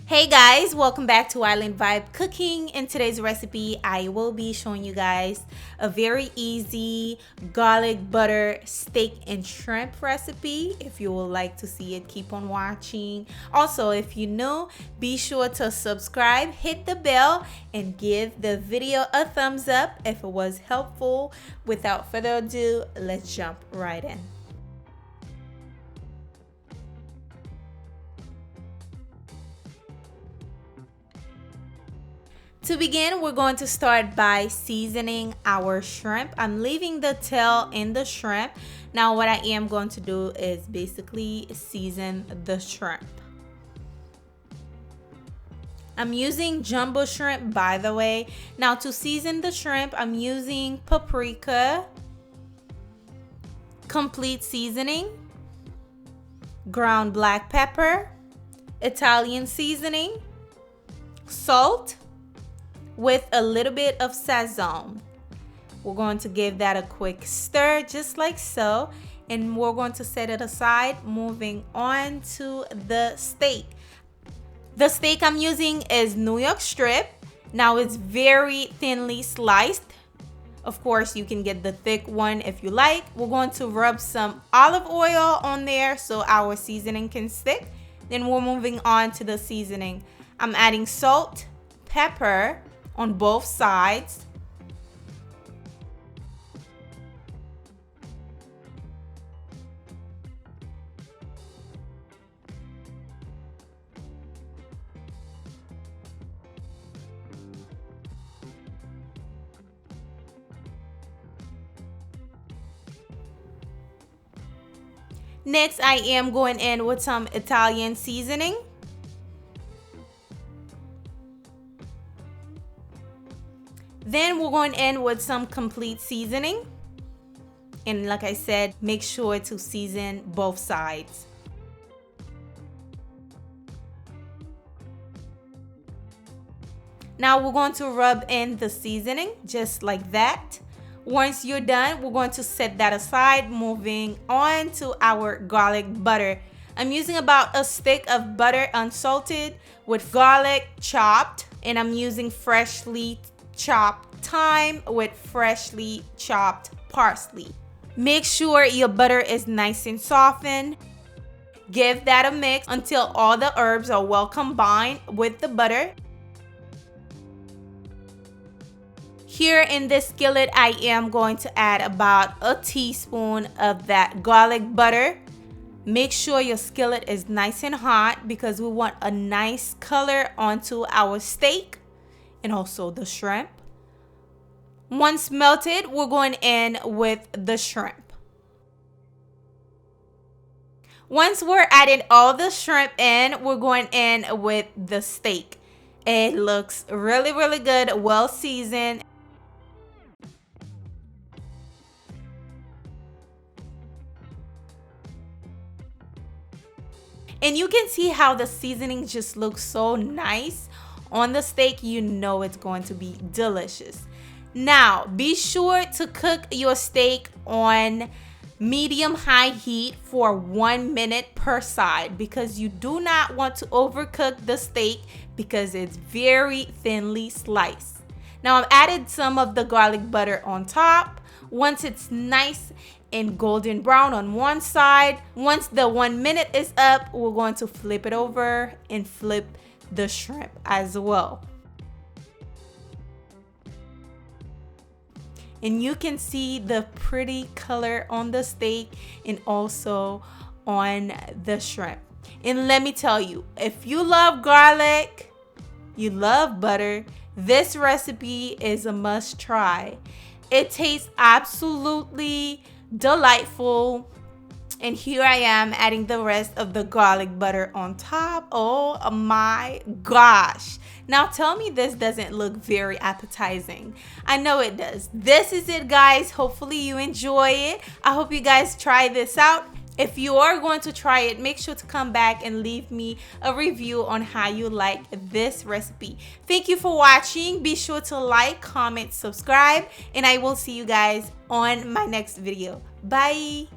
Hey guys, welcome back to Island Vibe Cooking. In today's recipe, I will be showing you guys a very easy garlic butter steak and shrimp recipe. If you would like to see it, keep on watching. Also, if you're new, be sure to subscribe, hit the bell, and give the video a thumbs up if it was helpful. Without further ado, let's jump right in. To begin, we're going to start by seasoning our shrimp. I'm leaving the tail in the shrimp. Now what I am going to do is basically season the shrimp. I'm using jumbo shrimp, by the way. Now to season the shrimp, I'm using paprika, complete seasoning, ground black pepper, Italian seasoning, salt, with a little bit of sazon. We're going to give that a quick stir just like so, and we're going to set it aside. Moving on to the steak. The steak I'm using is New York strip. Now it's very thinly sliced. Of course, you can get the thick one if you like. We're going to rub some olive oil on there so our seasoning can stick. Then we're moving on to the seasoning. I'm adding salt, pepper on both sides. Next, I am going in with some Italian seasoning. Then we're going in with some complete seasoning. And like I said, make sure to season both sides. Now we're going to rub in the seasoning just like that. Once you're done, we're going to set that aside. Moving on to our garlic butter. I'm using about a stick of butter unsalted with garlic chopped, and I'm using freshly chopped thyme with freshly chopped parsley. Make sure your butter is nice and softened. Give that a mix until all the herbs are well combined with the butter. Here in this skillet, I am going to add about a teaspoon of that garlic butter. Make sure your skillet is nice and hot because we want a nice color onto our steak and also the shrimp. Once melted, we're going in with the shrimp. Once we're adding all the shrimp in, we're going in with the steak. It looks really good, well seasoned. And you can see how the seasoning just looks so nice on the steak. You know it's going to be delicious. Now, be sure to cook your steak on medium-high heat for 1 minute per side because you do not want to overcook the steak because it's very thinly sliced. Now, I've added some of the garlic butter on top. Once it's nice and golden brown on one side, once the 1 minute is up, we're going to flip it over and flip the shrimp as well. And you can see the pretty color on the steak and also on the shrimp. And let me tell you, if you love garlic, you love butter, this recipe is a must try. It tastes absolutely delightful. And here I am adding the rest of the garlic butter on top. Oh my gosh. Now tell me this doesn't look very appetizing. I know it does. This is it, guys. Hopefully you enjoy it. I hope you guys try this out. If you are going to try it, make sure to come back and leave me a review on how you like this recipe. Thank you for watching. Be sure to like, comment, subscribe, and I will see you guys on my next video. Bye.